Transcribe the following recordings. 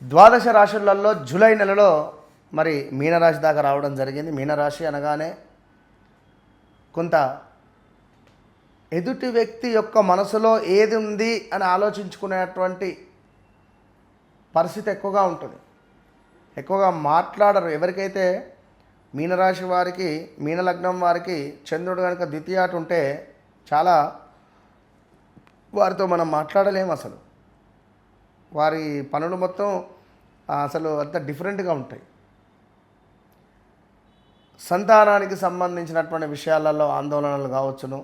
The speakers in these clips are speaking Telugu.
ద్వాదశ రాశులలో జూలై నెలలో మరి మీనరాశి దాకా రావడం జరిగింది. మీనరాశి అనగానే కొంత ఎదుటి వ్యక్తి యొక్క మనసులో ఏది ఉంది అని ఆలోచించుకునేటువంటి పరిస్థితి ఎక్కువగా ఉంటుంది. ఎక్కువగా మాట్లాడరు. ఎవరికైతే మీనరాశి వారికి, మీనలగ్నం వారికి చంద్రుడు కనుక ద్వితీయాటు ఉంటే చాలా వారితో మనం మాట్లాడలేము. అసలు వారి పనులు మొత్తం అసలు అంత డిఫరెంట్గా ఉంటాయి. సంతానానికి సంబంధించినటువంటి విషయాలలో ఆందోళనలు కావచ్చును,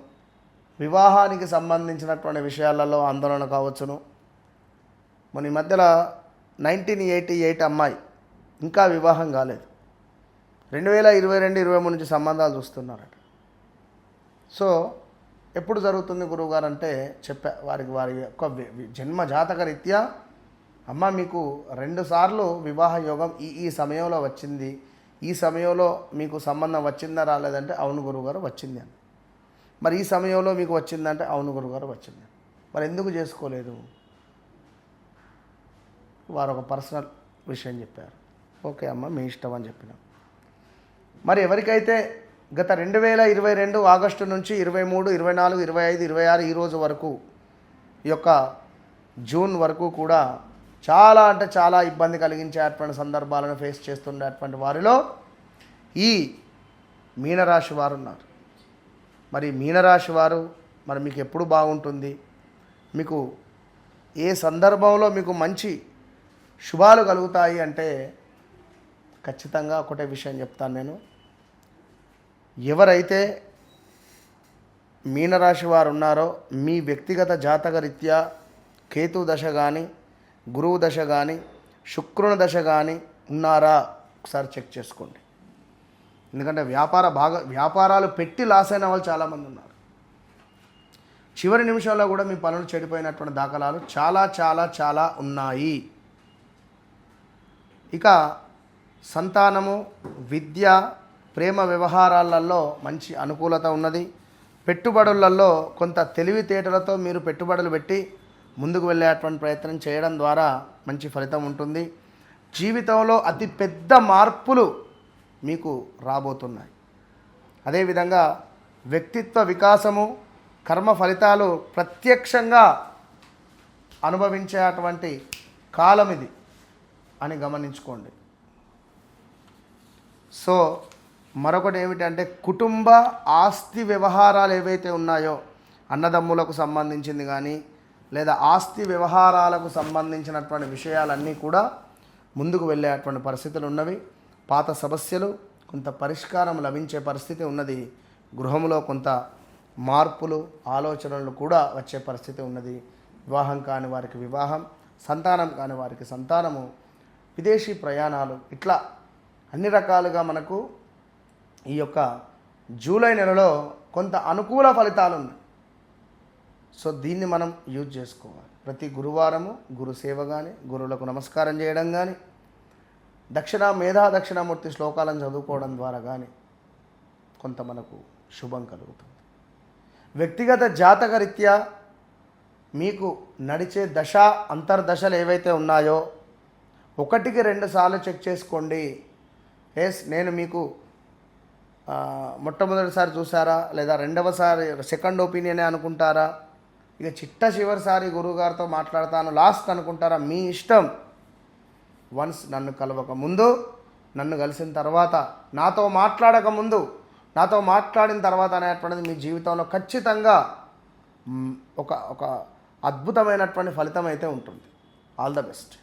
వివాహానికి సంబంధించినటువంటి విషయాలలో ఆందోళన కావచ్చును. మన ఈ మధ్యలో 1988 అమ్మాయి ఇంకా వివాహం కాలేదు, 2022-23 నుంచి సంబంధాలు చూస్తున్నారట. సో ఎప్పుడు జరుగుతుంది గురువుగారు అంటే చెప్పా, వారి యొక్క జన్మ జాతక రీత్యా అమ్మ మీకు 2 సార్లు వివాహ యోగం ఈ సమయంలో వచ్చింది, ఈ సమయంలో మీకు సంబంధం వచ్చిందా రాలేదంటే అవును గురువుగారు వచ్చింది అని. మరి ఈ సమయంలో మీకు వచ్చిందంటే అవును గురువుగారు వచ్చింది. మరి ఎందుకు చేసుకోలేదు? వారు ఒక పర్సనల్ విషయం చెప్పారు. ఓకే అమ్మ మీ ఇష్టం అని చెప్పినాం. మరి ఎవరికైతే గత 2022 ఆగస్టు నుంచి 23, 24, 25, 26 ఈ రోజు వరకు, ఈ యొక్క జూన్ వరకు కూడా చాలా అంటే చాలా ఇబ్బంది కలిగించేటువంటి సందర్భాలను ఫేస్ చేస్తున్నటువంటి వారిలో ఈ మీనరాశి వారు ఉన్నారు. మరి మీనరాశి వారు మరి మీకు ఎప్పుడు బాగుంటుంది, మీకు ఏ సందర్భంలో మీకు మంచి శుభాలు కలుగుతాయి అంటే ఖచ్చితంగా ఒకటే విషయం చెప్తాను నేను. ఎవరైతే మీనరాశి వారు ఉన్నారో మీ వ్యక్తిగత జాతక రీత్యా కేతు దశ కానీ, గురువు దశ కానీ, శుక్రుని దశ కానీ ఉన్నారా ఒకసారి చెక్ చేసుకోండి. ఎందుకంటే వ్యాపారాలు పెట్టి లాస్ అయిన వాళ్ళు చాలామంది ఉన్నారు. చివరి నిమిషంలో కూడా మీ పనులు చెడిపోయినటువంటి దాఖలాలు చాలా చాలా చాలా ఉన్నాయి. ఇక సంతానము, విద్య, ప్రేమ వ్యవహారాలలో మంచి అనుకూలత ఉన్నది. పెట్టుబడులలో కొంత తెలివితేటలతో మీరు పెట్టుబడులు పెట్టి ముందుకు వెళ్ళేటువంటి ప్రయత్నం చేయడం ద్వారా మంచి ఫలితం ఉంటుంది. జీవితంలో అతి పెద్ద మార్పులు మీకు రాబోతున్నాయి. అదేవిధంగా వ్యక్తిత్వ వికాసము, కర్మ ఫలితాలు ప్రత్యక్షంగా అనుభవించేటువంటి కాలం ఇది అని గమనించుకోండి. సో మరొకటి ఏమిటంటే కుటుంబ ఆస్తి వ్యవహారాలు ఏవైతే ఉన్నాయో, అన్నదమ్ములకు సంబంధించింది కానీ లేదా ఆస్తి వ్యవహారాలకు సంబంధించినటువంటి విషయాలన్నీ కూడా ముందుకు వెళ్ళేటువంటి పరిస్థితులు ఉన్నవి. పాత సమస్యలు కొంత పరిష్కారం లభించే పరిస్థితి ఉన్నది. గృహంలో కొంత మార్పులు, ఆలోచనలు కూడా వచ్చే పరిస్థితి ఉన్నది. వివాహం కాని వారికి వివాహం, సంతానం కాని వారికి సంతానము, విదేశీ ప్రయాణాలు, ఇట్లా అన్ని రకాలుగా మనకు ఈ యొక్క జూలై నెలలో కొంత అనుకూల ఫలితాలు ఉన్నాయి. సో దీన్ని మనం యూజ్ చేసుకోవాలి. ప్రతి గురువారము గురు సేవ కానీ, గురువులకు నమస్కారం చేయడం కానీ, దక్షిణామూర్తి శ్లోకాలను చదువుకోవడం ద్వారా కానీ కొంత మనకు శుభం కలుగుతుంది. వ్యక్తిగత జాతక రీత్యా మీకు నడిచే దశ, అంతర్దశలు ఏవైతే ఉన్నాయో 1-2 సార్లు చెక్ చేసుకోండి. నేను మీకు మొట్టమొదటిసారి చూసారా లేదా రెండవసారి సెకండ్ ఒపీనియనే అనుకుంటారా, ఇక చివరిసారి గురువుగారితో మాట్లాడతాను లాస్ట్ అనుకుంటారా, మీ ఇష్టం. వన్స్ నన్ను కలవక ముందు, నన్ను కలిసిన తర్వాత, నాతో మాట్లాడక ముందు, నాతో మాట్లాడిన తర్వాత అనేటువంటిది మీ జీవితంలో ఖచ్చితంగా ఒక అద్భుతమైనటువంటి ఫలితం అయితే ఉంటుంది. All the best.